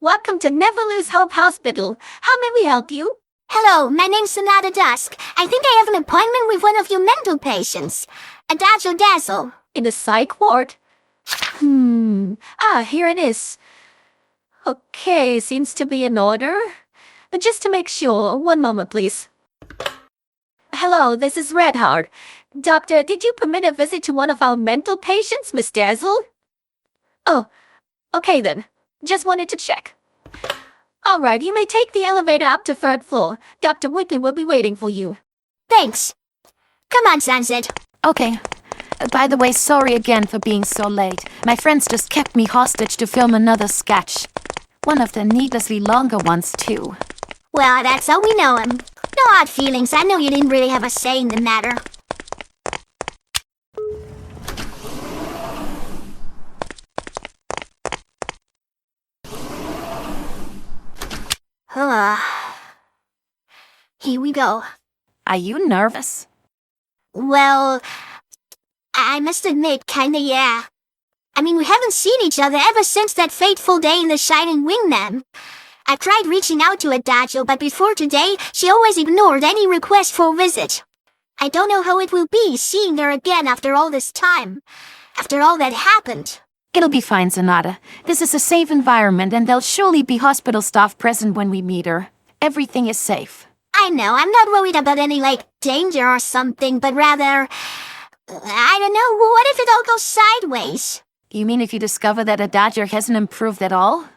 Welcome to Never Lose Hope Hospital. How may we help you? Hello, my name's Sonata Dusk. I think I have an appointment with one of your mental patients. Adagio Dazzle. In the psych ward? Here it is. Okay, seems to be in order. But just to make sure, one moment please. Hello, this is Redheart. Doctor, did you permit a visit to one of our mental patients, Miss Dazzle? Oh, okay then. Just wanted to check. All right, you may take the elevator up to third floor. Dr. Whitley will be waiting for you. Thanks. Come on, Sunset. Okay. By the way, sorry again for being so late. My friends just kept me hostage to film another sketch. One of the needlessly longer ones, too. Well, that's how we know him. No hard feelings. I know you didn't really have a say in the matter. Here we go. Are you nervous? Well, I must admit, kinda, yeah. I mean, we haven't seen each other ever since that fateful day in the Shining Wingman. I tried reaching out to Adagio, but before today, she always ignored any request for a visit. I don't know how it will be seeing her again after all this time. After all that happened. It'll be fine, Sonata. This is a safe environment, and there'll surely be hospital staff present when we meet her. Everything is safe. I know, I'm not worried about any, danger or something, but rather... I don't know, what if it all goes sideways? You mean if you discover that Adagio hasn't improved at all?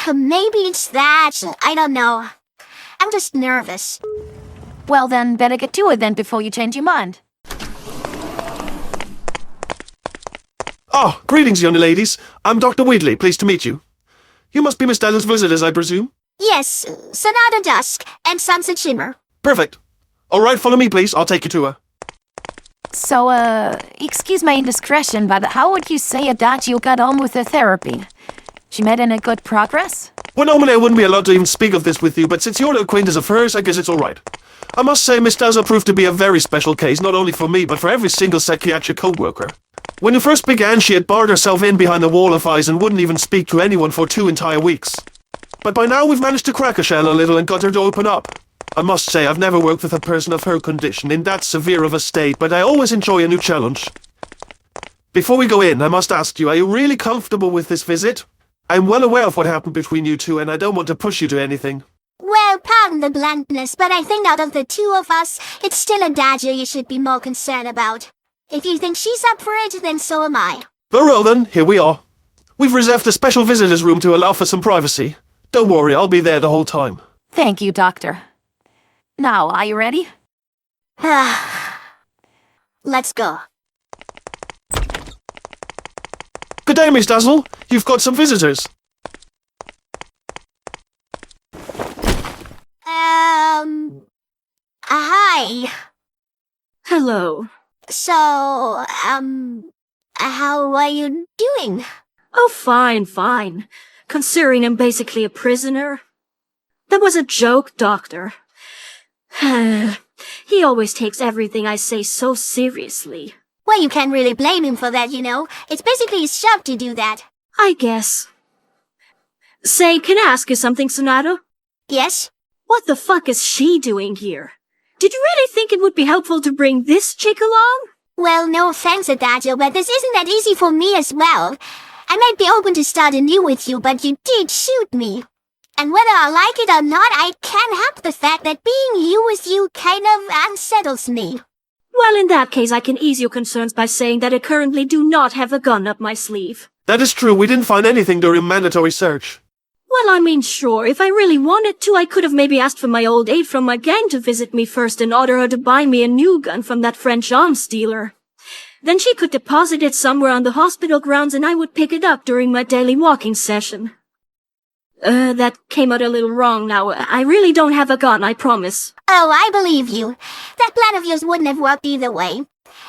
Maybe it's that. I don't know. I'm just nervous. Well then, better get to it then before you change your mind. Oh, greetings, young ladies. I'm Dr. Whitley, pleased to meet you. You must be Miss Dazzle's visitors, I presume? Yes, Sonata Dusk and Sunset Shimmer. Perfect. All right, follow me, please. I'll take you to her. So, excuse my indiscretion, but how would you say Adagio got on with her therapy? She made any good progress? Well, normally I wouldn't be allowed to even speak of this with you, but since you're an acquaintance of hers, I guess it's all right. I must say Miss Dazzle proved to be a very special case, not only for me, but for every single psychiatric co-worker. When you first began, she had barred herself in behind the wall of ice and wouldn't even speak to anyone for 2 entire weeks. But by now we've managed to crack her shell a little and got her to open up. I must say I've never worked with a person of her condition in that severe of a state, but I always enjoy a new challenge. Before we go in, I must ask you, are you really comfortable with this visit? I'm well aware of what happened between you two, and I don't want to push you to anything. Well, pardon the bluntness, but I think out of the two of us, it's still Adagio you should be more concerned about. If you think she's up for it, then so am I. Very well then, here we are. We've reserved a special visitors room to allow for some privacy. Don't worry, I'll be there the whole time. Thank you, Doctor. Now, are you ready? Let's go. Good day, Miss Dazzle. You've got some visitors. Hi. Hello. So, how are you doing? Oh, fine. Considering I'm basically a prisoner. That was a joke, Doctor. He always takes everything I say so seriously. Well, you can't really blame him for that, you know. It's basically his job to do that. I guess. Say, can I ask you something, Sonata? Yes? What the fuck is she doing here? Did you really think it would be helpful to bring this chick along? Well, no offense, Adagio, but this isn't that easy for me as well. I might be open to start anew with you, but you did shoot me. And whether I like it or not, I can't help the fact that being you with you kind of unsettles me. Well, in that case, I can ease your concerns by saying that I currently do not have a gun up my sleeve. That is true, we didn't find anything during mandatory search. Well, I mean, sure, if I really wanted to, I could have maybe asked for my old aide from my gang to visit me first and order her to buy me a new gun from that French arms dealer. Then she could deposit it somewhere on the hospital grounds and I would pick it up during my daily walking session. That came out a little wrong now. I really don't have a gun, I promise. Oh, I believe you. That plan of yours wouldn't have worked either way.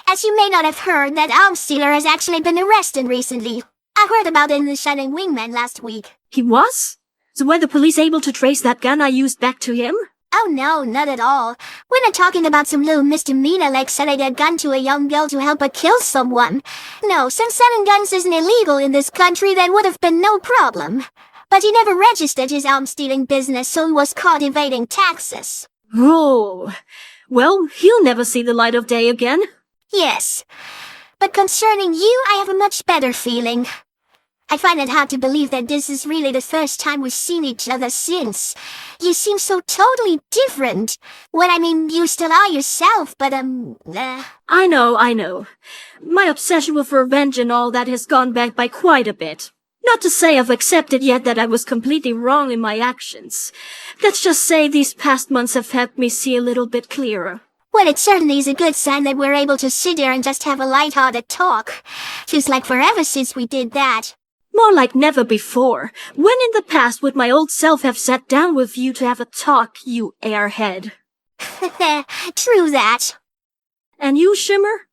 As you may not have heard, that arms dealer has actually been arrested recently. I heard about it in the Shining Wingman last week. He was? So were the police able to trace that gun I used back to him? Oh no, not at all. We're not talking about some little misdemeanor like selling a gun to a young girl to help her kill someone. No, since selling guns isn't illegal in this country, that would have been no problem. But he never registered his arm-stealing business, so he was caught evading taxes. Oh, well, he'll never see the light of day again. Yes. But concerning you, I have a much better feeling. I find it hard to believe that this is really the first time we've seen each other since. You seem so totally different. Well, I mean, you still are yourself, but, I know. My obsession with revenge and all that has gone back by quite a bit. Not to say I've accepted yet that I was completely wrong in my actions. Let's just say these past months have helped me see a little bit clearer. Well, it certainly is a good sign that we're able to sit here and just have a light-hearted talk. Feels like forever since we did that. More like never before. When in the past would my old self have sat down with you to have a talk, you airhead? True that. And you, Shimmer?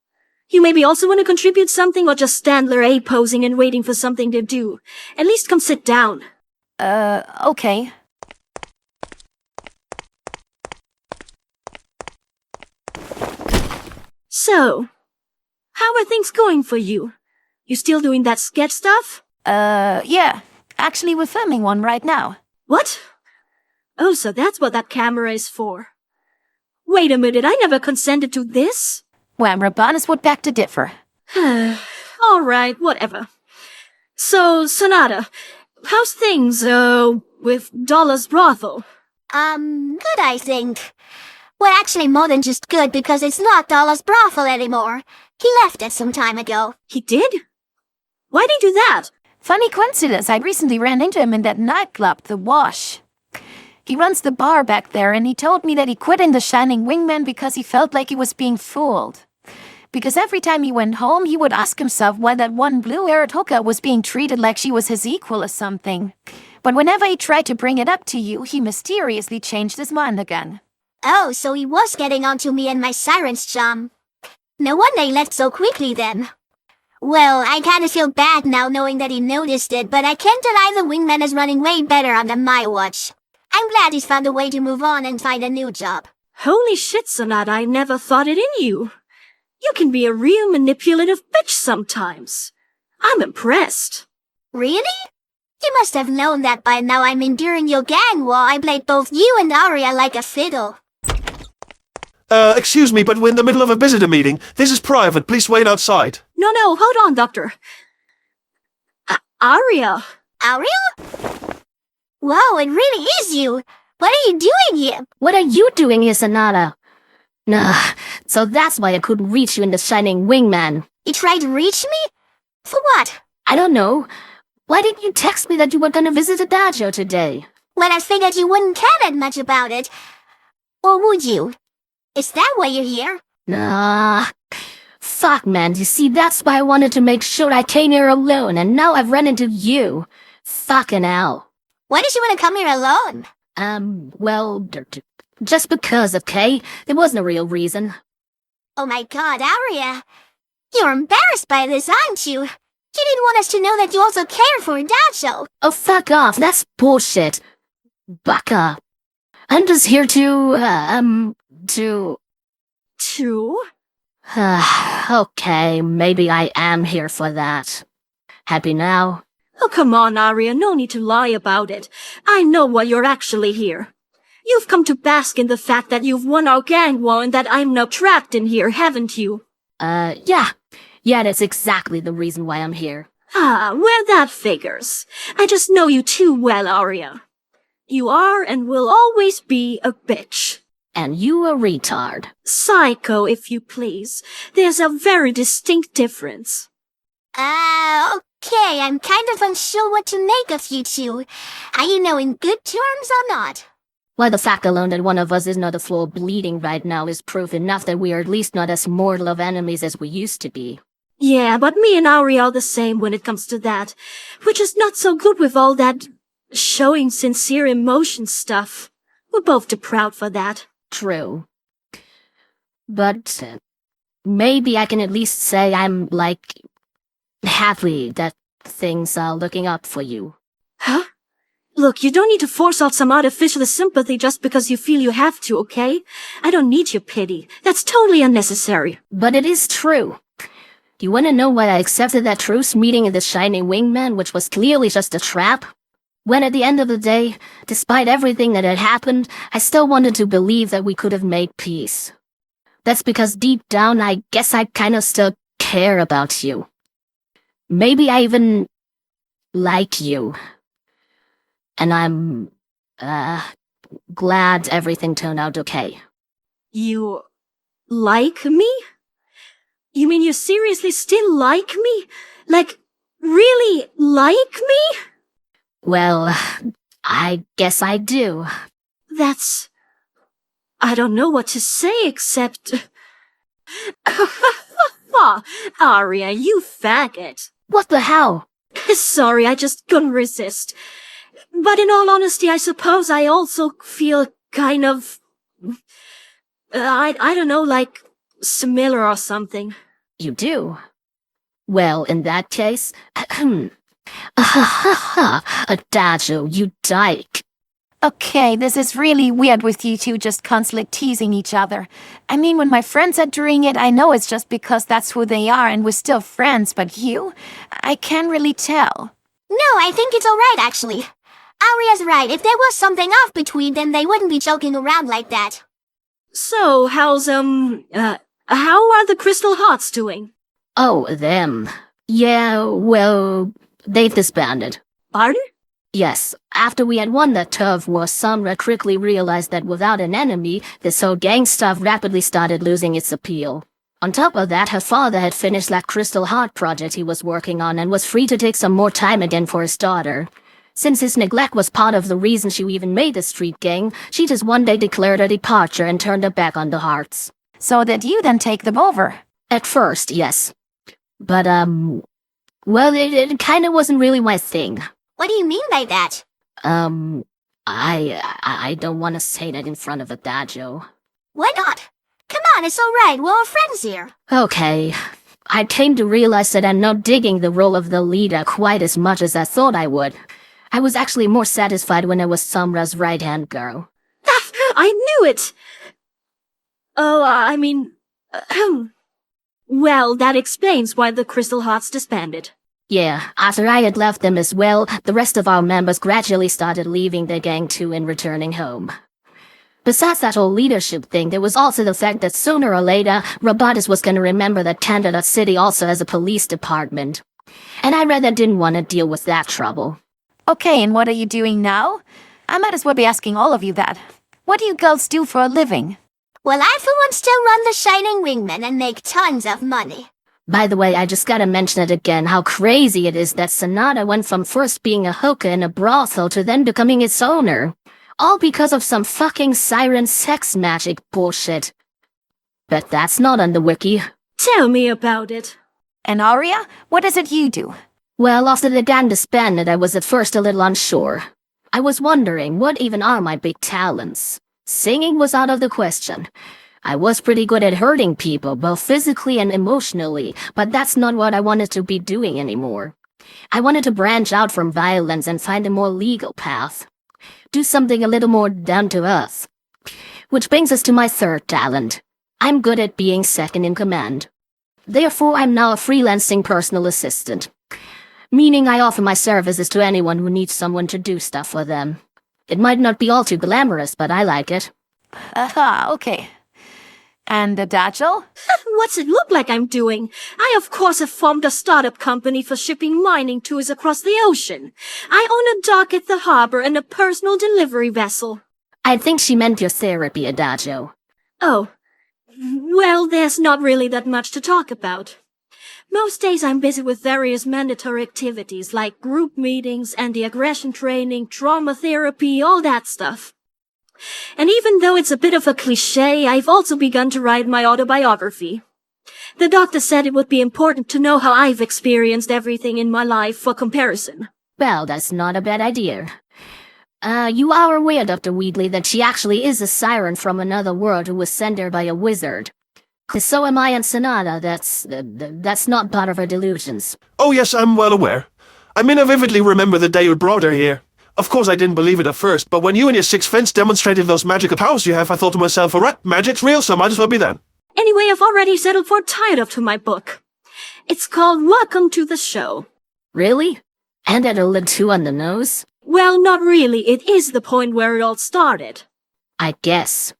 You maybe also want to contribute something or just stand there A-posing and waiting for something to do. At least come sit down. Okay. So, how are things going for you? You still doing that sketch stuff? Yeah. Actually, we're filming one right now. What? Oh, so that's what that camera is for. Wait a minute, I never consented to this? Well, Rabanus would beg to differ. All right, whatever. So, Sonata, how's things, with Dollars Brothel? Good, I think. Well, actually more than just good, because it's not Dollars Brothel anymore. He left it some time ago. He did? Why'd he do that? Funny coincidence, I recently ran into him in that nightclub, The Wash. He runs the bar back there, and he told me that he quit in the Shining Wingman because he felt like he was being fooled. Because every time he went home, he would ask himself why that one blue-haired hooker was being treated like she was his equal or something. But whenever he tried to bring it up to you, he mysteriously changed his mind again. Oh, so he was getting onto me and my Sirens charm. No wonder he left so quickly then. Well, I kinda feel bad now knowing that he noticed it, but I can't deny the wingman is running way better under my watch. I'm glad he's found a way to move on and find a new job. Holy shit, Sonata, I never thought it in you. You can be a real manipulative bitch sometimes. I'm impressed. Really? You must have known that by now. I mean, during your gang war, I played both you and Aria like a fiddle. Excuse me, but we're in the middle of a visitor meeting. This is private. Please wait outside. No, hold on, Doctor. Aria. Aria? Whoa, it really is you. What are you doing here? What are you doing here, Sonata? Nah, so that's why I couldn't reach you in the Shining Wingman. You tried to reach me? For what? I don't know. Why didn't you text me that you were gonna visit Adagio today? Well, I figured you wouldn't care that much about it. Or would you? Is that why you're here? Nah. Fuck, man. You see, that's why I wanted to make sure I came here alone, and now I've run into you. Fucking hell. Why did you want to come here alone? Well, just because, okay? There wasn't a real reason. Oh my god, Aria. You're embarrassed by this, aren't you? You didn't want us to know that you also care for Adagio. Oh, fuck off. That's bullshit. Baka. I'm just here to... Okay, maybe I am here for that. Happy now? Oh, come on, Aria, no need to lie about it. I know why you're actually here. You've come to bask in the fact that you've won our gang war and that I'm now trapped in here, haven't you? Yeah. Yeah, that's exactly the reason why I'm here. Ah, well, that figures. I just know you too well, Aria. You are and will always be a bitch. And you a retard. Psycho, if you please. There's a very distinct difference. Okay, I'm kind of unsure what to make of you two. Are you in good terms or not? Well, the fact alone that one of us is not a floor bleeding right now is proof enough that we are at least not as mortal of enemies as we used to be. Yeah, but me and Aria are the same when it comes to that. We're just not so good with all that showing sincere emotion stuff. We're both too proud for that. True. But maybe I can at least say I'm, happy that things are looking up for you. Huh? Look, you don't need to force out some artificial sympathy just because you feel you have to, okay? I don't need your pity. That's totally unnecessary. But it is true. Do you want to know why I accepted that truce meeting in the Shining Wingman, which was clearly just a trap? When at the end of the day, despite everything that had happened, I still wanted to believe that we could have made peace. That's because deep down, I guess I kind of still care about you. Maybe I even like you. And I'm, glad everything turned out okay. You like me? You mean you seriously still like me? Like, really like me? Well, I guess I do. That's... I don't know what to say except... Aria, you faggot. What the hell? Sorry, I just couldn't resist. But in all honesty, I suppose I also feel kind of... I don't know, like, similar or something. You do? Well, in that case... Adagio, you dyke. Okay, this is really weird with you two just constantly teasing each other. I mean, when my friends are doing it, I know it's just because that's who they are and we're still friends, but you? I can't really tell. No, I think it's alright, actually. Aria's right. If there was something off between them, they wouldn't be joking around like that. So, how are the Crystal Hearts doing? Oh, them. Yeah, well, they've disbanded. Pardon? Yes, after we had won that turf war, Samra quickly realized that without an enemy, this whole gang stuff rapidly started losing its appeal. On top of that, her father had finished that Crystal Heart project he was working on and was free to take some more time again for his daughter. Since his neglect was part of the reason she even made the street gang, she just one day declared her departure and turned her back on the Hearts. So that you then take them over? At first, yes. But, well, it kinda wasn't really my thing. What do you mean by that? I don't want to say that in front of Adagio. Why not? Come on, it's alright. We're all friends here. Okay. I came to realize that I'm not digging the role of the leader quite as much as I thought I would. I was actually more satisfied when I was Samra's right-hand girl. I knew it! Oh, well, that explains why the Crystal Hearts disbanded. Yeah, after I had left them as well, the rest of our members gradually started leaving the gang too and returning home. Besides that whole leadership thing, there was also the fact that sooner or later, Robotis was gonna remember that Candidate City also has a police department. And I rather didn't want to deal with that trouble. Okay, and what are you doing now? I might as well be asking all of you that. What do you girls do for a living? Well, I for one still run the Shining Wingman and make tons of money. By the way, I just gotta mention it again, how crazy it is that Sonata went from first being a hooker in a brothel to then becoming its owner. All because of some fucking siren sex magic bullshit. Bet that's not on the wiki. Tell me about it. And Aria, what is it you do? Well, after the gang disbanded, I was at first a little unsure. I was wondering, what even are my big talents? Singing was out of the question. I was pretty good at hurting people, both physically and emotionally, but that's not what I wanted to be doing anymore. I wanted to branch out from violence and find a more legal path. Do something a little more down to earth. Which brings us to my third talent. I'm good at being second in command. Therefore, I'm now a freelancing personal assistant. Meaning I offer my services to anyone who needs someone to do stuff for them. It might not be all too glamorous, but I like it. Aha, okay. And Adagio? What's it look like I'm doing? I of course have formed a startup company for shipping mining tools across the ocean. I own a dock at the harbor and a personal delivery vessel. I think she meant your therapy, Adagio. Oh. Well, there's not really that much to talk about. Most days I'm busy with various mandatory activities like group meetings, anti-aggression training, trauma therapy, all that stuff. And even though it's a bit of a cliché, I've also begun to write my autobiography. The doctor said it would be important to know how I've experienced everything in my life for comparison. Well, that's not a bad idea. You are aware, Dr. Wheatley, that she actually is a siren from another world who was sent there by a wizard. So am I and Sonata. That's not part of her delusions. Oh yes, I'm well aware. I vividly remember the day you brought her here. Of course I didn't believe it at first, but when you and your sixth fence demonstrated those magical powers you have, I thought to myself, alright, magic's real, so might as well be then. Anyway, I've already settled for a tie-up to my book. It's called Welcome to the Show. Really? And that a little too on the nose? Well, not really. It is the point where it all started. I guess.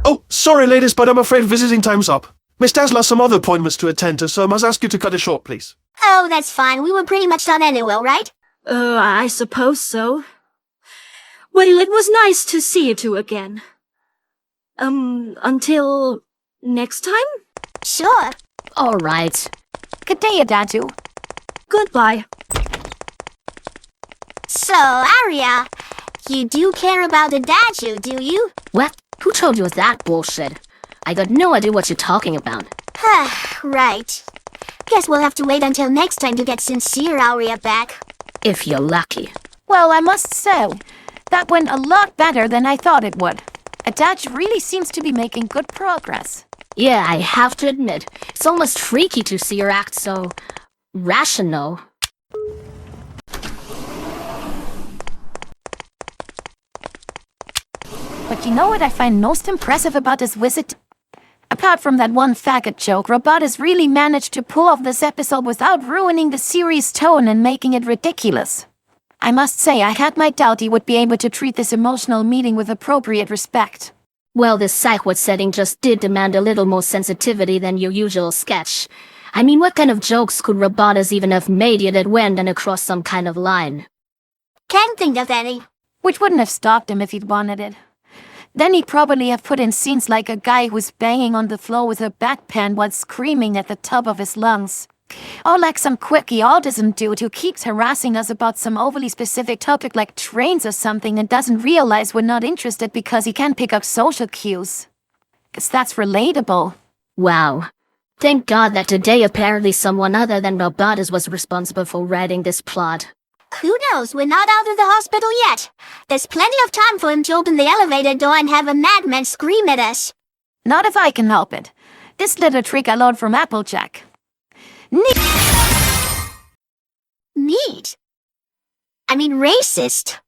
Oh, sorry ladies, but I'm afraid visiting time's up. Miss Dazzler has some other appointments to attend to, so I must ask you to cut it short, please. Oh, that's fine. We were pretty much done anyway, right? I suppose so. Well, it was nice to see you two again. Until next time? Sure. All right. Good day, Adagio. Goodbye. So, Aria, you do care about Adagio, do you? What? Who told you that bullshit? I got no idea what you're talking about. Right. Guess we'll have to wait until next time to get sincere Aria back. If you're lucky. Well, I must say, that went a lot better than I thought it would. Adagio really seems to be making good progress. Yeah, I have to admit, it's almost freaky to see her act so rational. But you know what I find most impressive about this visit? Apart from that one faggot joke, Robot has really managed to pull off this episode without ruining the series' tone and making it ridiculous. I must say, I had my doubt he would be able to treat this emotional meeting with appropriate respect. Well, this sideward setting just did demand a little more sensitivity than your usual sketch. I mean, what kind of jokes could Robotas even have made yet it went and across some kind of line? Can't think of any. Which wouldn't have stopped him if he'd wanted it. Then he'd probably have put in scenes like a guy who's banging on the floor with a bedpan while screaming at the top of his lungs. Or like some quirky autism dude who keeps harassing us about some overly specific topic like trains or something and doesn't realize we're not interested because he can't pick up social cues. 'Cause that's relatable. Wow. Thank God that today apparently someone other than Robotas was responsible for writing this plot. Who knows? We're not out of the hospital yet. There's plenty of time for him to open the elevator door and have a madman scream at us. Not if I can help it. This little trick I learned from Applejack. Neat. I mean racist.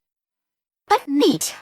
But neat.